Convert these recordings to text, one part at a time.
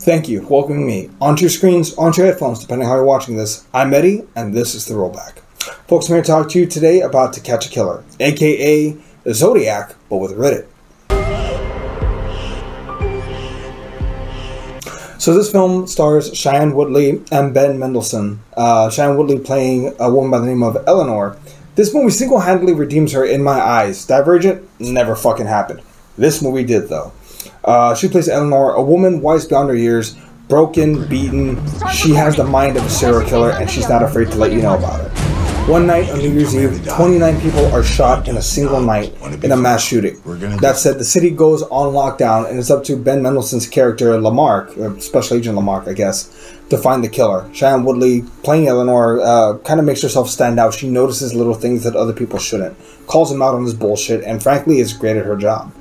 Thank you for welcoming me onto your screens, onto your headphones, depending on how you're watching this. I'm Eddie, and this is The Rollback. Folks, I'm here to talk to you today about To Catch a Killer, aka the Zodiac, but with Reddit. So this film stars Shailene Woodley and Ben Mendelsohn. Shailene Woodley playing a woman by the name of Eleanor. This movie single-handedly redeems her in my eyes. Divergent never fucking happened. This movie did, though. She plays Eleanor, a woman wise beyond her years, broken, beaten. She has the mind of a serial killer, and she's not afraid to let you know about it. One night on New Year's Eve, 29 people are shot in a single night in a mass shooting. That said, the city goes on lockdown, and it's up to Ben Mendelsohn's character, Lamarck, or Special Agent Lamarck, I guess, to find the killer. Shailene Woodley, playing Eleanor, kind of makes herself stand out. She notices little things that other people shouldn't, calls him out on his bullshit, and frankly is great at her job.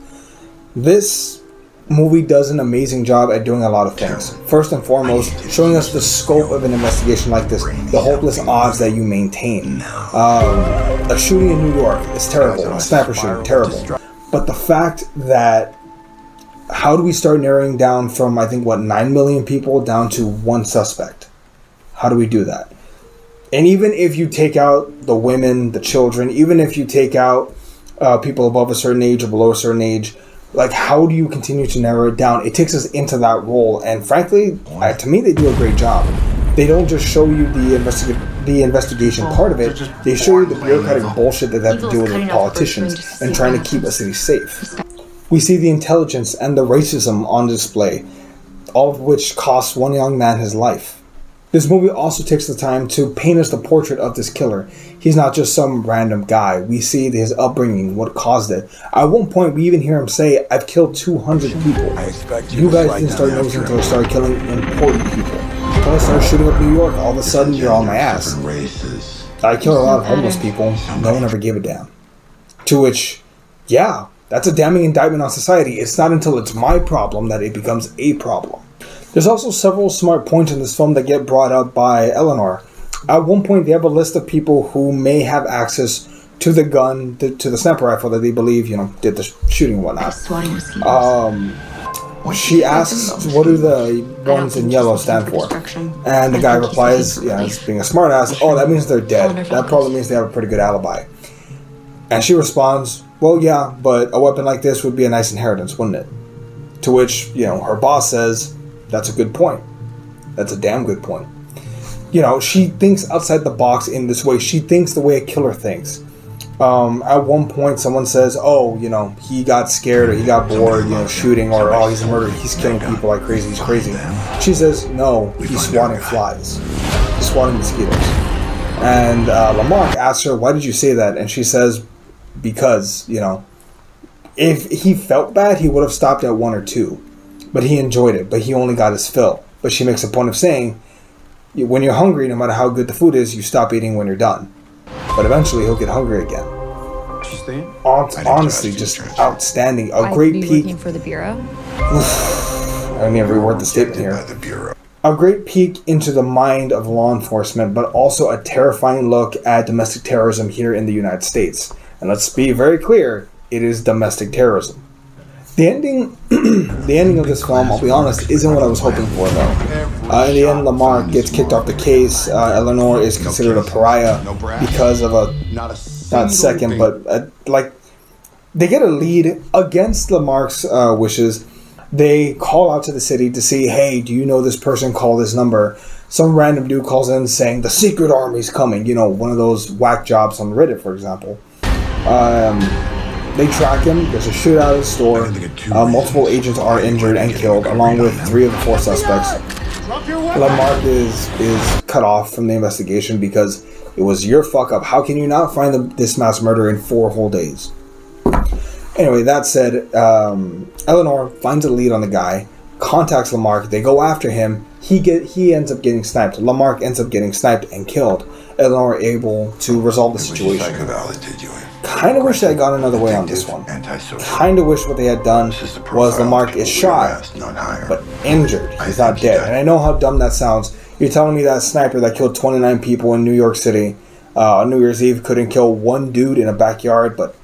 This movie does an amazing job at doing a lot of things. First and foremost, showing us the scope of an investigation like this, the hopeless odds that you maintain. A shooting in New York is terrible, a sniper shooting, terrible. But the fact that, how do we start narrowing down from, I think, 9 million people down to one suspect? How do we do that? And even if you take out the women, the children, even if you take out people above a certain age or below a certain age, like, how do you continue to narrow it down? It takes us into that role, and frankly, to me, they do a great job. They don't just show you the investigation part of it, they show you the bureaucratic bullshit that they have to deal with politicians and trying to keep a city safe. We see the intelligence and the racism on display, all of which costs one young man his life. This movie also takes the time to paint us the portrait of this killer. He's not just some random guy. We see his upbringing, what caused it. At one point, we even hear him say, "I've killed 200 people. You guys didn't start noticing until I started killing important people. Until I started shooting up New York, all of a sudden you're on my ass. I killed a lot of homeless people. No one ever gave a damn." To which, yeah, that's a damning indictment on society. It's not until it's my problem that it becomes a problem. There's also several smart points in this film that get brought up by Eleanor. At one point, they have a list of people who may have access to the gun, to the sniper rifle that they believe, did the shooting and whatnot. She asks, what do the ones in yellow stand for? And the guy replies, being a smartass, oh, that means they're dead. That probably means they have a pretty good alibi. And she responds, well, yeah, but a weapon like this would be a nice inheritance, wouldn't it? To which, her boss says, that's a good point. That's a damn good point. She thinks outside the box in this way. She thinks the way a killer thinks. At one point, someone says, oh, he got scared or he got bored, shooting, or, oh, he's a murderer. He's killing people like crazy. He's crazy. She says, no, he's swatting flies. He's swatting mosquitoes. And Lamarck asks her, why did you say that? And she says, because, if he felt bad, he would have stopped at 1 or 2. But he enjoyed it, but he only got his fill. But she makes a point of saying, when you're hungry, no matter how good the food is, you stop eating when you're done. But eventually, he'll get hungry again. Honestly, just outstanding. A great peek. Working for the Bureau? I need to reword the statement here. A great peek into the mind of law enforcement, but also a terrifying look at domestic terrorism here in the United States. And let's be very clear, it is domestic terrorism. The ending of this film, I'll be honest, isn't what I was hoping for, though. In the end, Lamarck gets kicked off the case. Eleanor is considered a pariah because of they get a lead against Lamarck's wishes. They call out to the city to see, hey, do you know this person? Call this number. Some random dude calls in saying, the secret army's coming. One of those whack jobs on Reddit, for example. They track him, there's a shootout at the store, multiple agents are injured and killed, along with 3 of the 4 suspects. Lamarck is cut off from the investigation because it was your fuck up. How can you not find this mass murder in 4 whole days? Anyway, that said, Eleanor finds a lead on the guy, contacts Lamarck, they go after him, he ends up getting sniped. Lamarck ends up getting sniped and killed. Eleanor able to resolve the situation. Kind of wish I had gone another way on this one. Kind of wish what they had done was Lamarck is shot, but injured. He's not dead. And I know how dumb that sounds. You're telling me that sniper that killed 29 people in New York City on New Year's Eve couldn't kill one dude in a backyard, but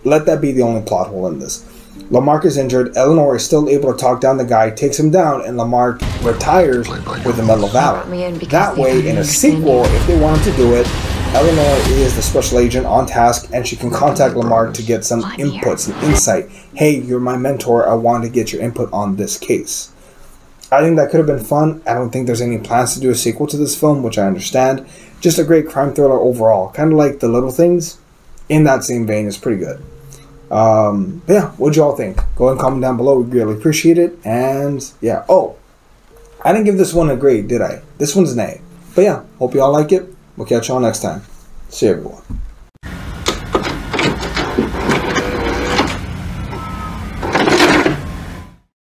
let that be the only plot hole in this. Lamarck is injured. Eleanor is still able to talk down the guy, takes him down, and Lamarck retires with the Medal of Valor. That way, in a sequel, if they wanted to do it, Eleanor is the special agent on task, and she can contact Lamarck to get some input, some insight. Hey, you're my mentor. I want to get your input on this case. I think that could have been fun. I don't think there's any plans to do a sequel to this film, which I understand. Just a great crime thriller overall. Kind of like The Little Things. In that same vein, is pretty good. But yeah, what'd y'all think? Go and comment down below. We'd really appreciate it. And yeah. Oh, I didn't give this one a grade, did I? This one's an A. But yeah, hope y'all like it. We'll catch y'all next time. See you, everyone.